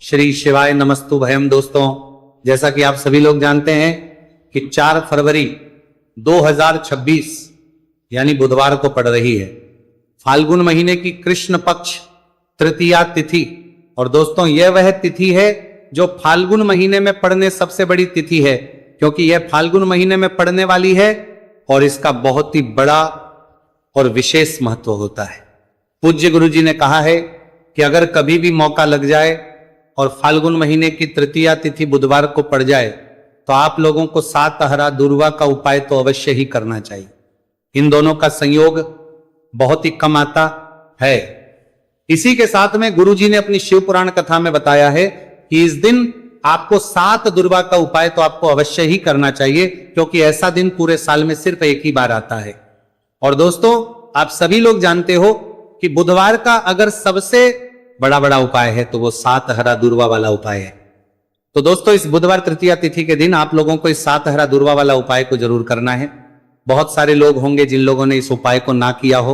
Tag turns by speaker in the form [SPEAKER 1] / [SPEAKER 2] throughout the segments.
[SPEAKER 1] श्री शिवाय नमस्तु भयम। दोस्तों, जैसा कि आप सभी लोग जानते हैं कि 4 फरवरी 2026 यानी बुधवार को पड़ रही है फाल्गुन महीने की कृष्ण पक्ष तृतीया तिथि। और दोस्तों, यह वह तिथि है जो फाल्गुन महीने में पड़ने सबसे बड़ी तिथि है, क्योंकि यह फाल्गुन महीने में पड़ने वाली है और इसका बहुत ही बड़ा और विशेष महत्व होता है। पूज्य गुरु जी ने कहा है कि अगर कभी भी मौका लग जाए और फाल्गुन महीने की तृतीया तिथि बुधवार को पड़ जाए तो आप लोगों को 7 हरा दुर्वा का उपाय तो अवश्य ही करना चाहिए। इन दोनों का संयोग बहुत ही कम आता है। इसी के साथ में गुरु जी ने अपनी शिव पुराण कथा में बताया है कि इस दिन आपको 7 दुर्वा का उपाय तो आपको अवश्य ही करना चाहिए, क्योंकि ऐसा दिन पूरे साल में सिर्फ एक ही बार आता है। और दोस्तों, आप सभी लोग जानते हो कि बुधवार का अगर सबसे बड़ा उपाय है तो वो 7 हरा दुर्वा वाला उपाय है। तो दोस्तों, इस बुधवार तृतीया तिथि के दिन आप लोगों को इस 7 हरा दुर्वा वाला उपाय को जरूर करना है। बहुत सारे लोग होंगे जिन लोगों ने इस उपाय को ना किया हो,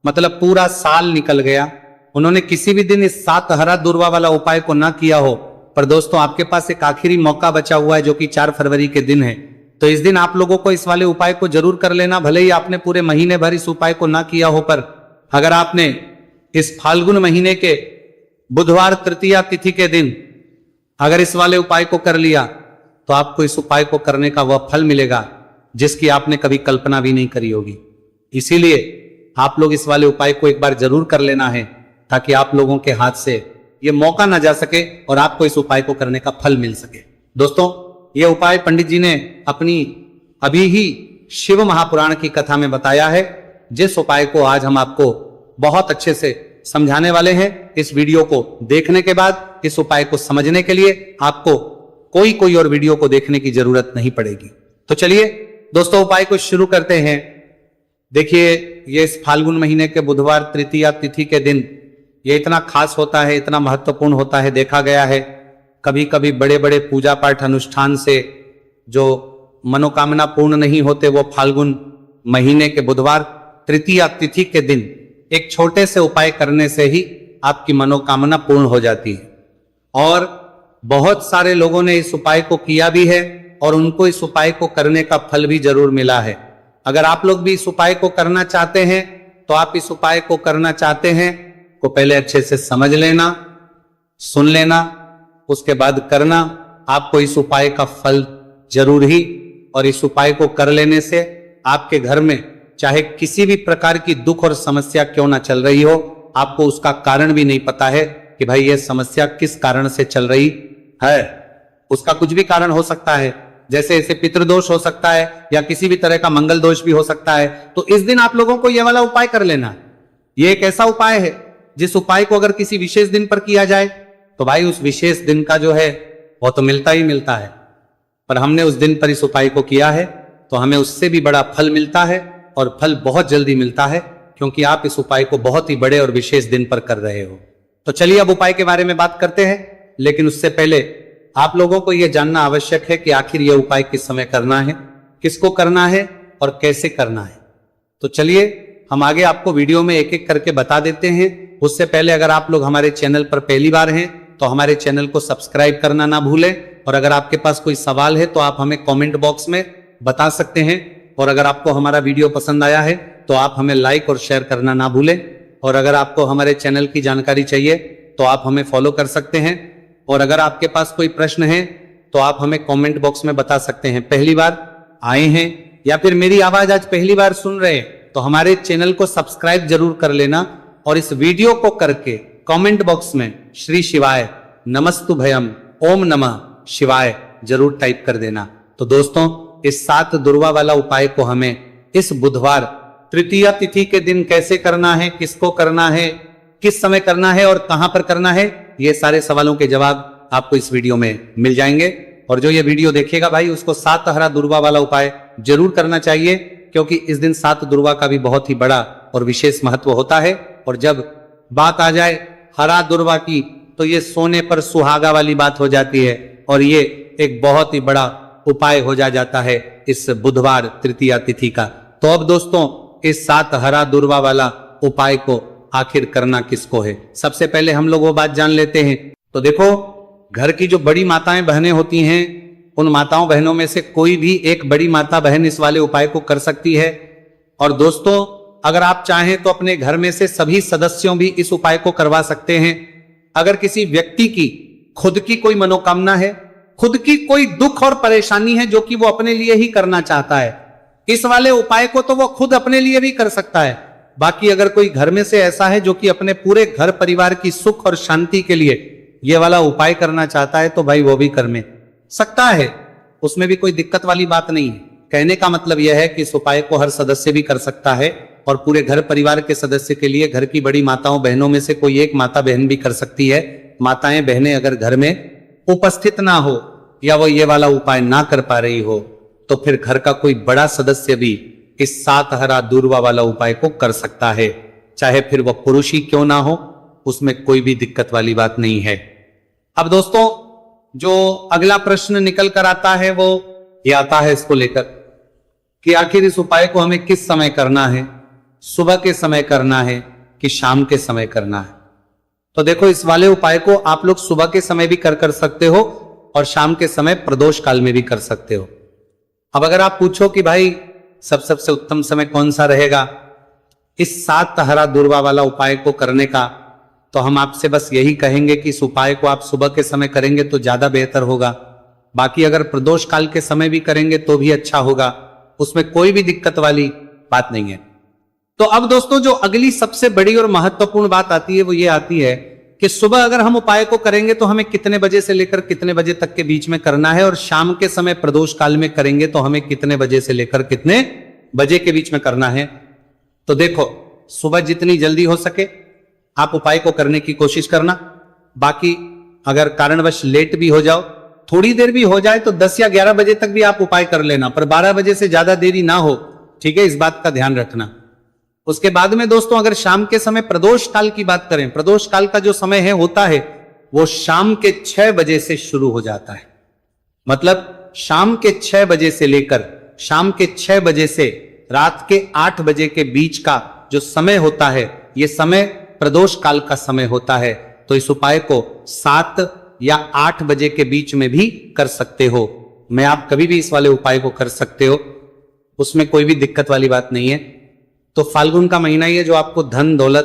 [SPEAKER 1] मतलब पूरा साल निकल गया, उन्होंने किसी भी दिन इस 7 हरा दुर्वा वाला उपाय को ना किया हो। पर दोस्तों, आपके पास एक आखिरी मौका बचा हुआ है जो कि 4 फरवरी के दिन है। तो इस दिन आप लोगों को इस वाले उपाय को जरूर कर लेना। भले ही आपने पूरे महीने भर इस उपाय को ना किया हो, पर अगर आपने इस फाल्गुन महीने के बुधवार तृतीया तिथि के दिन अगर इस वाले उपाय को कर लिया तो आपको इस उपाय को करने का वह फल मिलेगा जिसकी आपने कभी कल्पना भी नहीं करी होगी। इसीलिए आप लोग इस वाले उपाय को एक बार जरूर कर लेना है, ताकि आप लोगों के हाथ से यह मौका ना जा सके और आपको इस उपाय को करने का फल मिल सके। दोस्तों, यह उपाय पंडित जी ने अपनी अभी ही शिव महापुराण की कथा में बताया है, जिस उपाय को आज हम आपको बहुत अच्छे से समझाने वाले हैं। इस वीडियो को देखने के बाद, इस उपाय को समझने के लिए आपको कोई और वीडियो को देखने की जरूरत नहीं पड़ेगी। तो चलिए दोस्तों, उपाय को शुरू करते हैं। देखिए, ये इस फाल्गुन महीने के बुधवार तृतीया तिथि के दिन ये इतना खास होता है, इतना महत्वपूर्ण होता है। देखा गया है कभी कभी बड़े बड़े पूजा पाठ अनुष्ठान से जो मनोकामना पूर्ण नहीं होते, वो फाल्गुन महीने के बुधवार तृतीया तिथि के दिन एक छोटे से उपाय करने से ही आपकी मनोकामना पूर्ण हो जाती है। और बहुत सारे लोगों ने इस उपाय को किया भी है और उनको इस उपाय को करने का फल भी जरूर मिला है। अगर आप लोग भी इस उपाय को करना चाहते हैं तो आप इस उपाय को करना चाहते हैं को पहले अच्छे से समझ लेना, सुन लेना, उसके बाद करना। आपको इस उपाय का फल जरूर ही, और इस उपाय को कर लेने से आपके घर में चाहे किसी भी प्रकार की दुख और समस्या क्यों ना चल रही हो, आपको उसका कारण भी नहीं पता है कि भाई यह समस्या किस कारण से चल रही है। उसका कुछ भी कारण हो सकता है, जैसे इसे पितृदोष हो सकता है या किसी भी तरह का मंगल दोष भी हो सकता है। तो इस दिन आप लोगों को यह वाला उपाय कर लेना। यह एक ऐसा उपाय है जिस उपाय को अगर किसी विशेष दिन पर किया जाए तो भाई उस विशेष दिन का जो है वो तो मिलता ही मिलता है। पर हमने उस दिन पर इस उपाय को किया है तो हमें उससे भी बड़ा फल मिलता है, और फल बहुत जल्दी मिलता है, क्योंकि आप इस उपाय को बहुत ही बड़े और विशेष दिन पर कर रहे हो। तो चलिए अब उपाय के बारे में बात करते हैं, लेकिन उससे पहले आप लोगों को यह जानना आवश्यक है कि आखिर यह उपाय किस समय करना है, किसको करना है और कैसे करना है। तो चलिए हम आगे आपको वीडियो में एक एक करके बता देते हैं। उससे पहले अगर आप लोग हमारे चैनल पर पहली बार हैं तो हमारे चैनल को सब्सक्राइब करना ना भूलें, और अगर आपके पास कोई सवाल है तो आप हमें कमेंट बॉक्स में बता सकते हैं। और अगर आपको हमारा वीडियो पसंद आया है तो आप हमें लाइक और शेयर करना ना भूलें। और अगर आपको हमारे चैनल की जानकारी चाहिए तो आप हमें फॉलो कर सकते हैं। और अगर आपके पास कोई प्रश्न है तो आप हमें कमेंट बॉक्स में बता सकते हैं। पहली बार आए हैं या फिर मेरी आवाज आज पहली बार सुन रहे हैं तो हमारे चैनल को सब्सक्राइब जरूर कर लेना, और इस वीडियो को करके कमेंट बॉक्स में श्री शिवाय नमस्तु भयम ओम नमः शिवाय जरूर टाइप कर देना। तो दोस्तों, इस 7 दुर्वा वाला उपाय को हमें इस बुधवार तृतीया तिथि के दिन कैसे करना है, किसको करना है, किस समय करना है और कहां पर करना है, ये सारे सवालों के जवाब आपको इस वीडियो में मिल जाएंगे। और जो ये वीडियो देखेगा भाई, उसको 7 हरा दुर्वा वाला उपाय जरूर करना चाहिए, क्योंकि इस दिन 7 दुर्वा का भी बहुत ही बड़ा और विशेष महत्व होता है। और जब बात आ जाए हरा दुर्वा की तो ये सोने पर सुहागा वाली बात हो जाती है, और ये एक बहुत ही बड़ा उपाय हो जाता है इस बुधवार तृतीया तिथि का। तो अब दोस्तों, इस 7 हरा दुर्वा वाला उपाय को आखिर करना किसको है, सबसे पहले हम लोग वो बात जान लेते हैं तो देखो, घर की जो बड़ी माताएं बहनें होती हैं, उन माताओं बहनों में से कोई भी एक बड़ी माता बहन इस वाले उपाय को कर सकती है। और दोस्तों, अगर आप चाहें तो अपने घर में से सभी सदस्यों भी इस उपाय को करवा सकते हैं। अगर किसी व्यक्ति की खुद की कोई मनोकामना है, खुद की कोई दुख और परेशानी है जो कि वो अपने लिए ही करना चाहता है, इस वाले उपाय को तो वो खुद अपने लिए भी कर सकता है। बाकी अगर कोई घर में से ऐसा है जो कि अपने पूरे घर परिवार की सुख और शांति के लिए ये वाला उपाय करना चाहता है, तो भाई वो भी कर में सकता है, उसमें भी कोई दिक्कत वाली बात नहीं है। कहने का मतलब यह है कि इस उपाय को हर सदस्य भी कर सकता है और पूरे घर परिवार के सदस्य के लिए घर की बड़ी माताओं बहनों में से कोई एक माता बहन भी कर सकती है। माताएं बहनें अगर घर में उपस्थित ना हो या वो ये वाला उपाय ना कर पा रही हो, तो फिर घर का कोई बड़ा सदस्य भी इस 7 हरा दूर्वा वाला उपाय को कर सकता है, चाहे फिर वह पुरुष ही क्यों ना हो, उसमें कोई भी दिक्कत वाली बात नहीं है। अब दोस्तों, जो अगला प्रश्न निकल कर आता है वो ये आता है इसको लेकर कि आखिर इस उपाय को हमें किस समय करना है, सुबह के समय करना है कि शाम के समय करना है। तो देखो, इस वाले उपाय को आप लोग सुबह के समय भी कर सकते हो और शाम के समय प्रदोष काल में भी कर सकते हो। अब अगर आप पूछो कि भाई सबसे उत्तम समय कौन सा रहेगा इस 7 हरा दूर्वा वाला उपाय को करने का, तो हम आपसे बस यही कहेंगे कि इस उपाय को आप सुबह के समय करेंगे तो ज्यादा बेहतर होगा। बाकी अगर प्रदोष काल के समय भी करेंगे तो भी अच्छा होगा, उसमें कोई भी दिक्कत वाली बात नहीं है। तो अब दोस्तों, जो अगली सबसे बड़ी और महत्वपूर्ण बात आती है वो ये आती है कि सुबह अगर हम उपाय को करेंगे तो हमें कितने बजे से लेकर कितने बजे तक के बीच में करना है, और शाम के समय प्रदोष काल में करेंगे तो हमें कितने बजे से लेकर कितने बजे के बीच में करना है। तो देखो, सुबह जितनी जल्दी हो सके आप उपाय को करने की कोशिश करना। बाकी अगर कारणवश लेट भी हो जाओ, थोड़ी देर भी हो जाए, तो 10 या 11 बजे तक भी आप उपाय कर लेना, पर 12 बजे से ज्यादा देरी ना हो, ठीक है, इस बात का ध्यान रखना। उसके बाद में दोस्तों, अगर शाम के समय प्रदोष काल की बात करें, प्रदोष काल का जो समय है होता है वो शाम के 6 बजे से शुरू हो जाता है। मतलब शाम के 6 बजे से लेकर शाम के 6 बजे से रात के 8 बजे के बीच का जो समय होता है, ये समय प्रदोष काल का समय होता है। तो इस उपाय को 7 या 8 बजे के बीच में भी कर सकते हो। मैं आप कभी भी इस वाले उपाय को कर सकते हो, उसमें कोई भी दिक्कत वाली बात नहीं है। तो फाल्गुन का महीना ही है जो आपको धन दौलत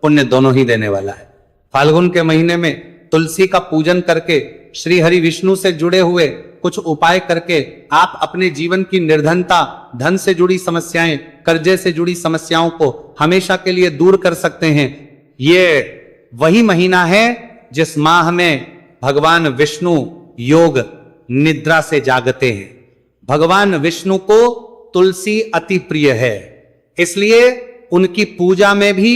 [SPEAKER 1] पुण्य दोनों ही देने वाला है। फाल्गुन के महीने में तुलसी का पूजन करके, श्री हरि विष्णु से जुड़े हुए कुछ उपाय करके आप अपने जीवन की निर्धनता, धन से जुड़ी समस्याएं, कर्जे से जुड़ी समस्याओं को हमेशा के लिए दूर कर सकते हैं। ये वही महीना है जिस माह में भगवान विष्णु योग निद्रा से जागते हैं। भगवान विष्णु को तुलसी अति प्रिय है, इसलिए उनकी पूजा में भी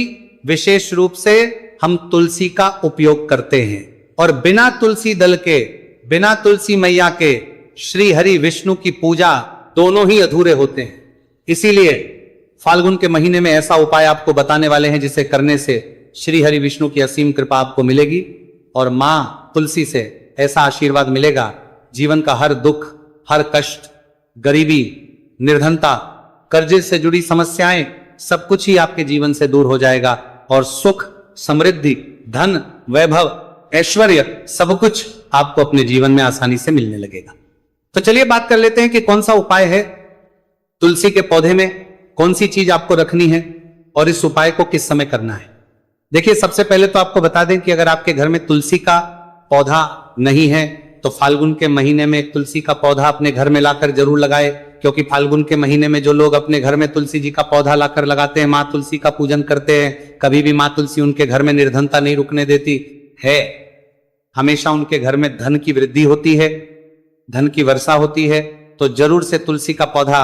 [SPEAKER 1] विशेष रूप से हम तुलसी का उपयोग करते हैं। और बिना तुलसी दल के, बिना तुलसी मैया के श्री हरि विष्णु की पूजा दोनों ही अधूरे होते हैं। इसीलिए फाल्गुन के महीने में ऐसा उपाय आपको बताने वाले हैं जिसे करने से श्री हरि विष्णु की असीम कृपा आपको मिलेगी और मां तुलसी से ऐसा आशीर्वाद मिलेगा, जीवन का हर दुख, हर कष्ट, गरीबी, निर्धनता, कर्जे से जुड़ी समस्याएं, सब कुछ ही आपके जीवन से दूर हो जाएगा और सुख, समृद्धि, धन, वैभव, ऐश्वर्य, सब कुछ आपको अपने जीवन में आसानी से मिलने लगेगा। तो चलिए बात कर लेते हैं कि कौन सा उपाय है। तुलसी के पौधे में कौन सी चीज आपको रखनी है और इस उपाय को किस समय करना है। देखिए, सबसे पहले तो आपको बता दें कि अगर आपके घर में तुलसी का पौधा नहीं है तो फाल्गुन के महीने में एक तुलसी का पौधा अपने घर में लाकर जरूर लगाए, क्योंकि फाल्गुन के महीने में जो लोग अपने घर में तुलसी जी का पौधा लाकर लगाते हैं, माँ तुलसी का पूजन करते हैं, कभी भी माँ तुलसी उनके घर में निर्धनता नहीं रुकने देती है। हमेशा उनके घर में धन की वृद्धि होती है, धन की वर्षा होती है। तो जरूर से तुलसी का पौधा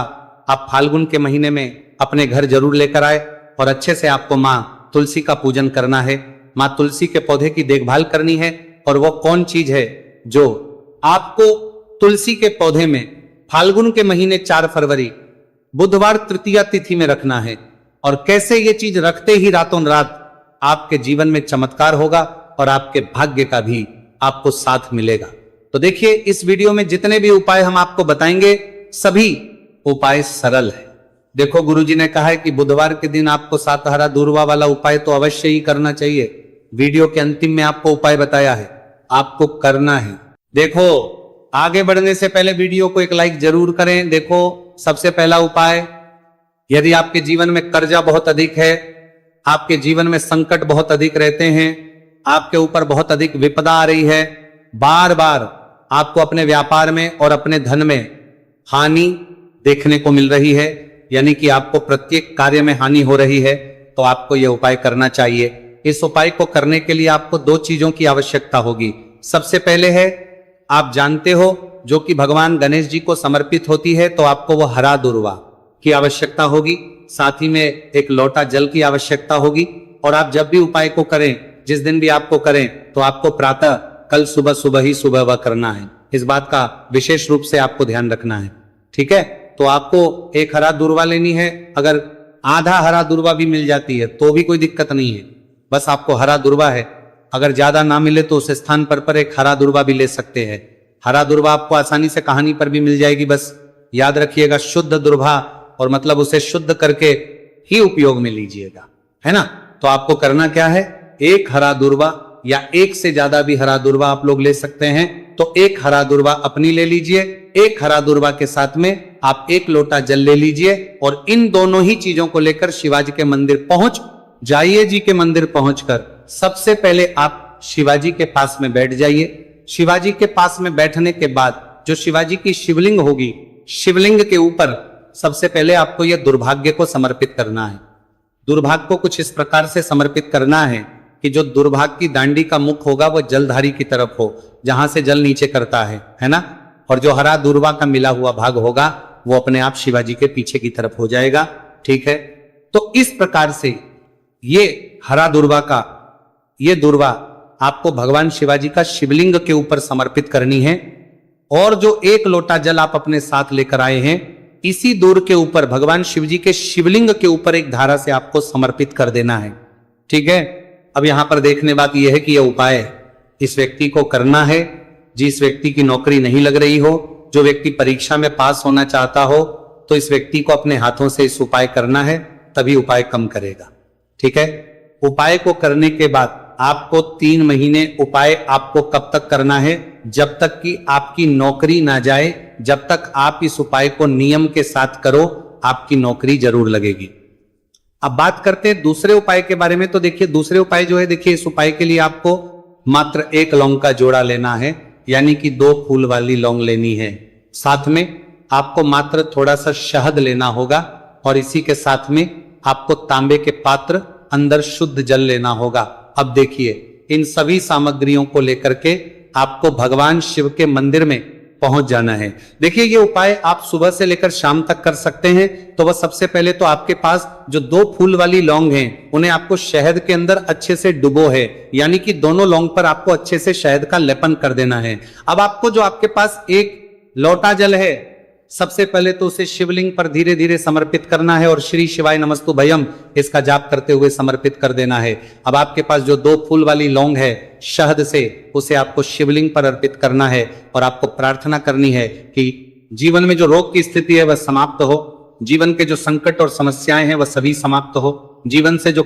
[SPEAKER 1] आप फाल्गुन के महीने में अपने घर जरूर लेकर आए और अच्छे से आपको माँ तुलसी का पूजन करना है। माँ तुलसी के पौधे की देखभाल करनी है। और वो कौन चीज है जो आपको तुलसी के पौधे में फाल्गुन के महीने 4 फरवरी बुधवार तृतीया तिथि में रखना है। और कैसे ये चीज रखते ही रातों रात आपके जीवन में चमत्कार होगा और आपके भाग्य का भी आपको साथ मिलेगा। तो देखिए, इस वीडियो में जितने भी उपाय हम आपको बताएंगे सभी उपाय सरल है। देखो, गुरुजी ने कहा है कि बुधवार के दिन आपको 7 हरा दूर्वा वाला उपाय तो अवश्य ही करना चाहिए। वीडियो के अंतिम में आपको उपाय बताया है। आपको करना है। देखो, आगे बढ़ने से पहले वीडियो को एक लाइक जरूर करें। देखो, सबसे पहला उपाय, यदि आपके जीवन में कर्जा बहुत अधिक है, आपके जीवन में संकट बहुत अधिक रहते हैं, आपके ऊपर बहुत अधिक विपदा आ रही है, बार बार आपको अपने व्यापार में और अपने धन में हानि देखने को मिल रही है, यानी कि आपको प्रत्येक कार्य में हानि हो रही है, तो आपको यह उपाय करना चाहिए। इस उपाय को करने के लिए आपको दो चीजों की आवश्यकता होगी। सबसे पहले है, आप जानते हो, जो कि भगवान गणेश जी को समर्पित होती है, तो आपको वो हरा दुर्वा की आवश्यकता होगी। साथ ही में एक लोटा जल की आवश्यकता होगी। और आप जब भी उपाय को करें, जिस दिन भी आपको करें, तो आपको प्रातः कल सुबह सुबह ही सुबह वह करना है। इस बात का विशेष रूप से आपको ध्यान रखना है, ठीक है। तो आपको एक हरा दुर्वा लेनी है। अगर आधा हरा दुर्वा भी मिल जाती है तो भी कोई दिक्कत नहीं है, बस आपको हरा दुर्वा है। अगर ज्यादा ना मिले तो उस स्थान पर एक हरा दुर्वा भी ले सकते हैं। हरा दुर्वा आपको आसानी से कहानी पर भी मिल जाएगी। बस याद रखिएगा, शुद्ध दुर्वा, और मतलब उसे शुद्ध करके ही उपयोग में लीजिएगा, है ना। तो आपको करना क्या है, एक हरा दुर्वा या एक से ज्यादा भी हरा दुर्वा आप लोग ले सकते हैं। तो एक हरा दुर्वा अपनी ले लीजिए, एक हरा दुर्वा के साथ में आप एक लोटा जल ले लीजिए, और इन दोनों ही चीजों को लेकर शिवाजी के मंदिर पहुंच जाइए। जी के मंदिर पहुंचकर सबसे पहले आप शिवाजी के पास में बैठ जाइए। शिवाजी के पास में बैठने के बाद जो शिवाजी की शिवलिंग होगी, शिवलिंग के ऊपर सबसे पहले आपको यह दुर्भाग्य को समर्पित करना है। दुर्भाग्य को कुछ इस प्रकार से समर्पित करना है कि जो दुर्भाग्य की दांडी का मुख होगा वो जलधारी की तरफ हो, जहां से जल नीचे करता है ना। और जो हरा दुर्वा का मिला हुआ भाग होगा वो अपने आप शिवाजी के पीछे की तरफ हो जाएगा, ठीक है। तो इस प्रकार से ये हरा दुर्वा का, ये दुर्वा आपको भगवान शिवाजी का शिवलिंग के ऊपर समर्पित करनी है। और जो एक लोटा जल आप अपने साथ लेकर आए हैं, इसी दूर के ऊपर भगवान शिवजी के शिवलिंग के ऊपर एक धारा से आपको समर्पित कर देना है, ठीक है। अब यहां पर देखने बात यह है कि यह उपाय इस व्यक्ति को करना है जिस व्यक्ति की नौकरी नहीं लग रही हो, जो व्यक्ति परीक्षा में पास होना चाहता हो, तो इस व्यक्ति को अपने हाथों से इस उपाय करना है, तभी उपाय कम करेगा, ठीक है। उपाय को करने के बाद आपको 3 महीने उपाय आपको कब तक करना है, जब तक कि आपकी नौकरी ना जाए। जब तक आप इस उपाय को नियम के साथ करो, आपकी नौकरी जरूर लगेगी। अब बात करते हैं दूसरे उपाय के बारे में। तो देखिए, दूसरे उपाय जो है, देखिए इस उपाय के लिए आपको मात्र 1 लौंग का जोड़ा लेना है, यानी कि 2 फूल वाली लौंग लेनी है। साथ में आपको मात्र थोड़ा सा शहद लेना होगा, और इसी के साथ में आपको तांबे के पात्र, अंदर शुद्ध जल लेना होगा। अब देखिए, इन सभी सामग्रियों को लेकर के आपको भगवान शिव के मंदिर में पहुंच जाना है। देखिए, ये उपाय आप सुबह से लेकर शाम तक कर सकते हैं। तो वह सबसे पहले तो आपके पास जो 2 फूल वाली लौंग हैं, उन्हें आपको शहद के अंदर अच्छे से डुबो है, यानी कि दोनों लौंग पर आपको अच्छे से शहद का लेपन कर देना है। अब आपको जो आपके पास एक लोटा जल है, सबसे पहले तो उसे शिवलिंग पर धीरे धीरे समर्पित करना है, और श्री शिवाय नमस्तुभयम इसका जाप करते हुए समर्पित कर देना है। अब आपके पास जो 2 फूल वाली लौंग है शहद से, उसे आपको शिवलिंग पर अर्पित करना है, और आपको प्रार्थना करनी है कि जीवन में जो रोग की स्थिति है वह समाप्त हो, जीवन के जो संकट और समस्याएं हैं वह सभी समाप्त हो, जीवन से जो